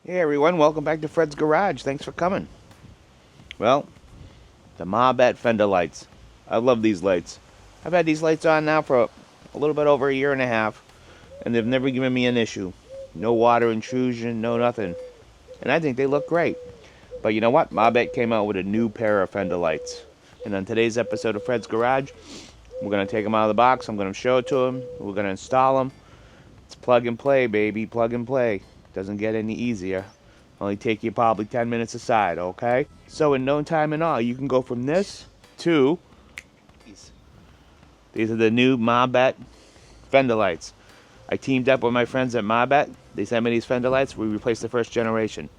Hey everyone, welcome back to Fred's Garage. Thanks for coming. Well, the Mabett fender lights. I love these lights. I've had these lights on now for a little bit over a year and a half, and they've never given me an issue. No water intrusion, no nothing. And I think they look great. But you know what? Mabett came out with a new pair of fender lights. And on today's episode of Fred's Garage, we're going to take them out of the box. I'm going to show it to them. We're going to install them. It's plug and play, baby. Plug and play. Doesn't get any easier. Only take you probably 10 minutes aside, okay? So in no time at all, you can go from this to these. These are the new Mabett fender lights. I teamed up with my friends at Mabett. They sent me these fender lights. We replaced the first generation.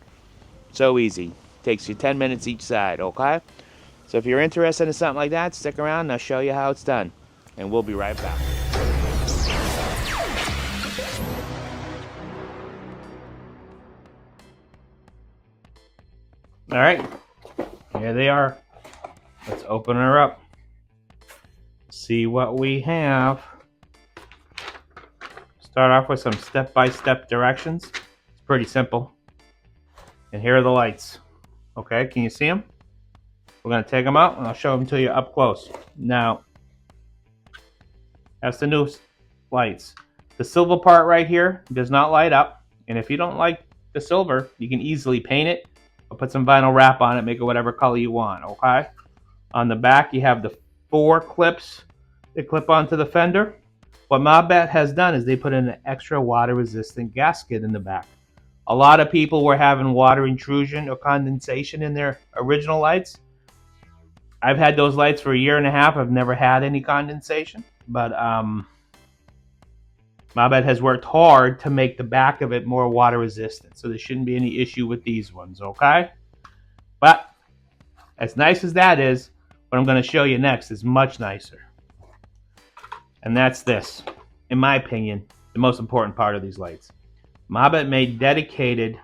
So easy. Takes you 10 minutes each side, okay? So if you're interested in something like that, stick around and I'll show you how it's done. And we'll be right back. All right, here they are. Let's open her up. See what we have. Start off with some step-by-step directions. It's pretty simple. And here are the lights. Okay, can you see them? We're going to take them out and I'll show them to you up close. Now, that's the new lights. The silver part right here does not light up. And if you don't like the silver, you can easily paint it or put some vinyl wrap on it, make it whatever color you want, okay? On the back, you have the 4 clips that clip onto the fender. What Mabett has done is they put in an extra water-resistant gasket in the back. A lot of people were having water intrusion or condensation in their original lights. I've had those lights for a year and a half. I've never had any condensation, but Mabett has worked hard to make the back of it more water-resistant, so there shouldn't be any issue with these ones, okay? But as nice as that is, what I'm going to show you next is much nicer. And that's this, in my opinion, the most important part of these lights. Mabett made dedicated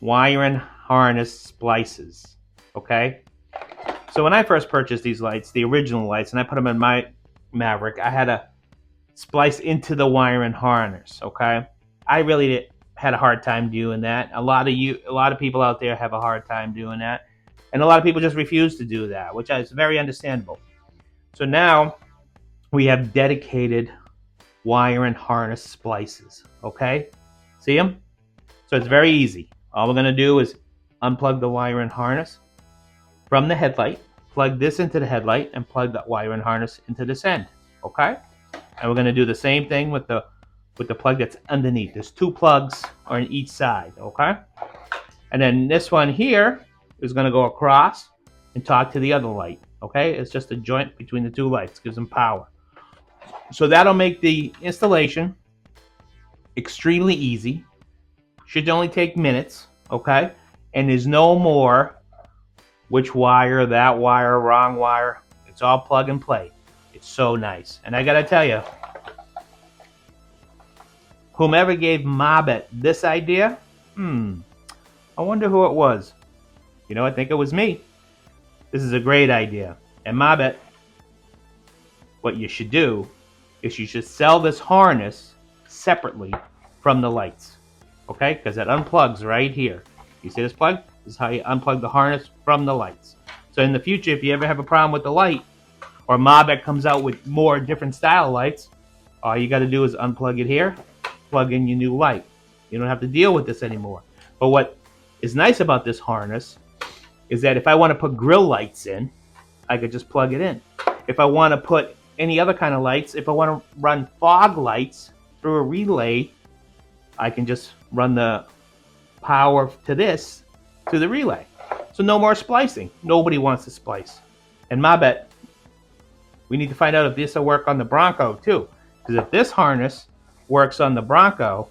wire and harness splices, okay? So when I first purchased these lights, the original lights, and I put them in my Maverick, I had to splice into the wire and harness, okay? I really had a hard time doing that. A lot of people out there have a hard time doing that. And a lot of people just refuse to do that, which is very understandable. So now we have dedicated wire and harness splices, okay? See them? So it's very easy. All we're going to do is unplug the wire and harness from the headlight, plug this into the headlight, and plug that wire and harness into this end, okay? And we're going to do the same thing with the plug that's underneath. There's 2 plugs on each side, okay? And then this one here is going to go across and talk to the other light, okay? It's just a joint between the 2 lights, gives them power. So that'll make the installation extremely easy. Should only take minutes, okay? And there's no more which wire, that wire, wrong wire. It's all plug and play. It's so nice. And I gotta tell you, whomever gave Mabett this idea, I wonder who it was. You know, I think it was me. This is a great idea. And Mabett, what you should do is you should sell this harness separately from the lights, okay? Because it unplugs right here. You see this plug? This is how you unplug the harness from the lights. So in the future, if you ever have a problem with the light, or Mabett comes out with more different style lights, all you got to do is unplug it here, plug in your new light. You don't have to deal with this anymore. But what is nice about this harness is that if I want to put grill lights in, I could just plug it in. If I want to put any other kind of lights, if I want to run fog lights through a relay, I can just run the power to this to the relay. So no more splicing. Nobody wants to splice. And Mabett, we need to find out if this will work on the Bronco too. Because if this harness works on the Bronco,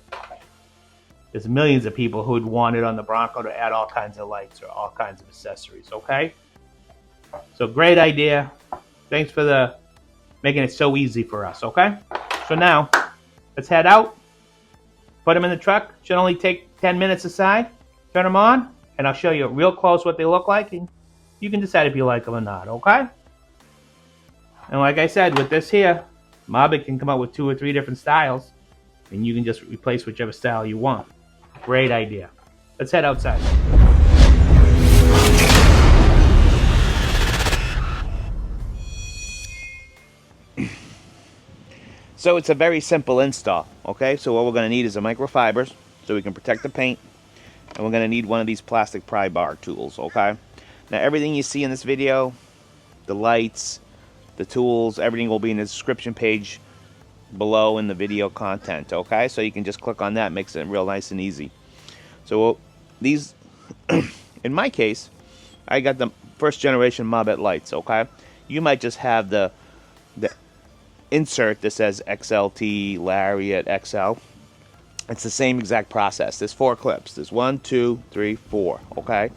there's millions of people who would want it on the Bronco to add all kinds of lights or all kinds of accessories, okay? So great idea. Thanks for making it so easy for us, okay? So now, let's head out. Put them in the truck. Should only take 10 minutes aside. Turn them on, and I'll show you real close what they look like, and you can decide if you like them or not, okay? And like I said, with this here, Mabett can come out with 2 or 3 different styles, and you can just replace whichever style you want. Great idea. Let's head outside. So it's a very simple install, okay? So what we're going to need is a microfibers so we can protect the paint, and we're going to need one of these plastic pry bar tools, okay? Now everything you see in this video, the lights, the tools, everything will be in the description page below in the video content, okay? So you can just click on that, makes it real nice and easy. So these, in my case, I got the first generation Mabett lights, okay? You might just have the insert that says XLT Lariat XL. It's the same exact process. There's 4 clips. There's 1, 2, 3, 4, okay?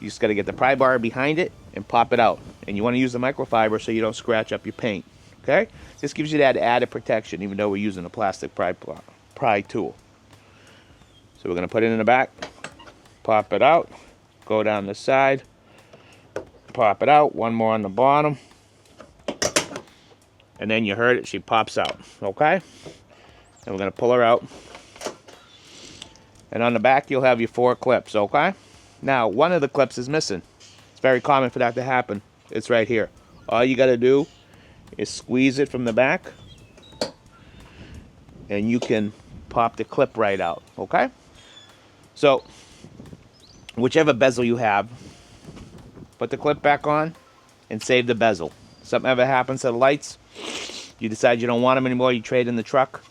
You just got to get the pry bar behind it and pop it out. And you want to use the microfiber so you don't scratch up your paint, okay? This gives you that added protection even though we're using a plastic pry tool. So we're going to put it in the back, pop it out, go down the side, pop it out, one more on the bottom. And then you heard it, she pops out, okay? And we're going to pull her out. And on the back, you'll have your 4 clips, okay? Now, one of the clips is missing. It's very common for that to happen. It's right here. All you got to do is squeeze it from the back, and you can pop the clip right out, okay? So, whichever bezel you have, put the clip back on and save the bezel. Something ever happens to the lights, you decide you don't want them anymore, you trade in the truck,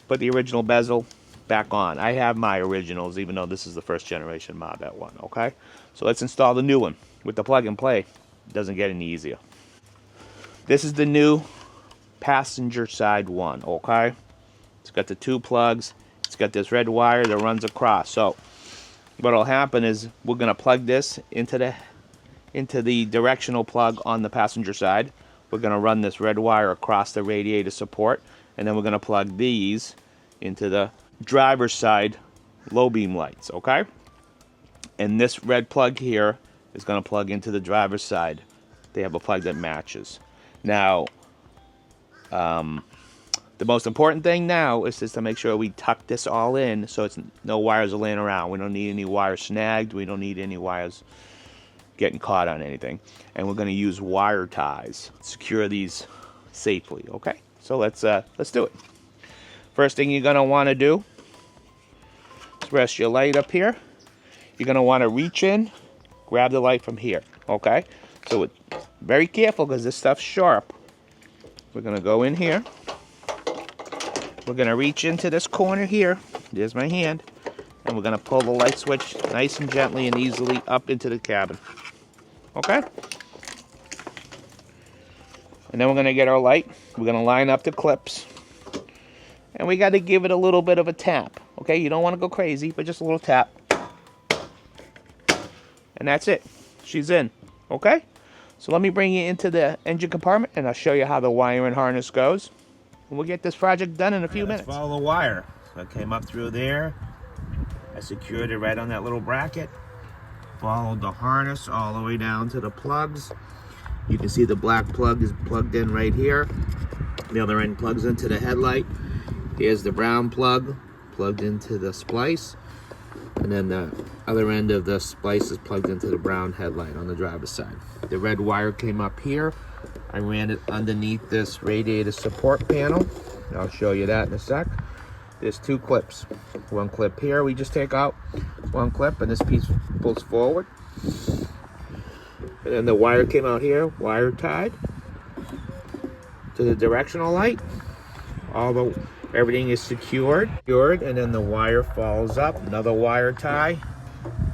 put the original bezel back on. I have my originals, even though this is the first generation Mabett one, okay? So let's install the new one. With the plug and play, it doesn't get any easier. This is the new passenger side one, okay? It's got the 2 plugs. It's got this red wire that runs across. So what'll happen is we're gonna plug this into the directional plug on the passenger side. We're gonna run this red wire across the radiator support, and then we're gonna plug these into the driver's side low beam lights, okay? And this red plug here is gonna plug into the driver's side. They have a plug that matches. Now, the most important thing now is just to make sure we tuck this all in so it's no wires are laying around. We don't need any wires snagged. We don't need any wires getting caught on anything. And we're going to use wire ties to secure these safely, okay? So let's do it. First thing you're going to want to do is rest your light up here. You're going to want to reach in, grab the light from here, okay? So very careful because this stuff's sharp. We're going to go in here. We're going to reach into this corner here. There's my hand. And we're going to pull the light switch nice and gently and easily up into the cabin. Okay? And then we're going to get our light. We're going to line up the clips. And we got to give it a little bit of a tap. Okay? You don't want to go crazy, but just a little tap. And that's it. She's in. Okay? So let me bring you into the engine compartment and I'll show you how the wire and harness goes. And we'll get this project done in a few minutes. Follow the wire. So I came up through there. I secured it right on that little bracket. Followed the harness all the way down to the plugs. You can see the black plug is plugged in right here. The other end plugs into the headlight. Here's the brown plug plugged into the splice. And then the other end of the splice is plugged into the brown headlight on the driver's side. The red wire came up here. I ran it underneath this radiator support panel. I'll show you that in a sec. There's 2 clips. One clip here we just take out. One clip and this piece pulls forward. And then the wire came out here, wire tied to the directional light. Everything is secured, and then the wire falls up. Another wire tie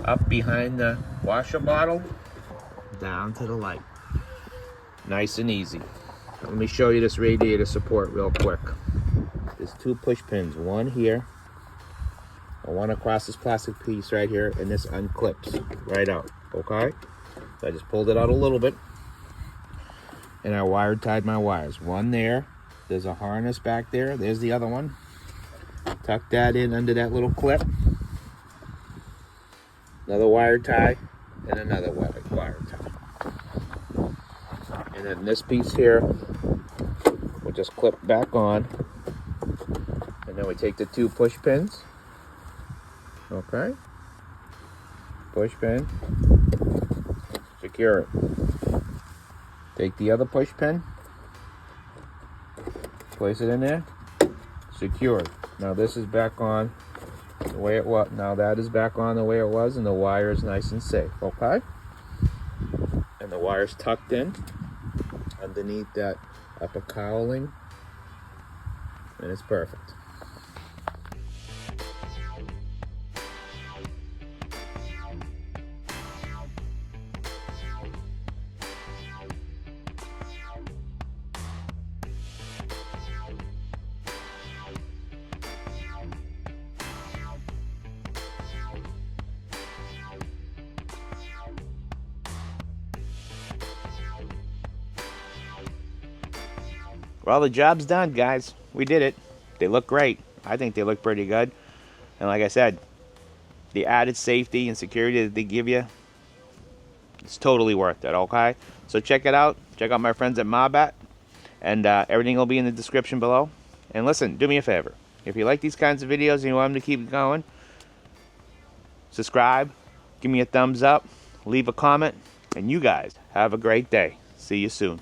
up behind the washer bottle, down to the light. Nice and easy. Let me show you this radiator support real quick. There's 2 push pins, one here, and one across this plastic piece right here, and this unclips right out, okay? So I just pulled it out a little bit, and I wire tied my wires. One there. There's a harness back there. There's the other one. Tuck that in under that little clip. Another wire tie and another wire tie. And then this piece here, we'll just clip back on. And then we take the 2 push pins Okay. Push pin. Secure it. Take the other push pin. Place it in there. Secure it. Now this is back on the way it was. Now that is back on the way it was, and the wire is nice and safe. Okay. And the wire's tucked in underneath that upper cowling, and it's perfect. Well, the job's done, guys. We did it. They look great. I think they look pretty good. And like I said, the added safety and security that they give you, it's totally worth it, okay? So check it out. Check out my friends at Mabett. And everything will be in the description below. And listen, do me a favor. If you like these kinds of videos and you want them to keep going, subscribe, give me a thumbs up, leave a comment, and you guys have a great day. See you soon.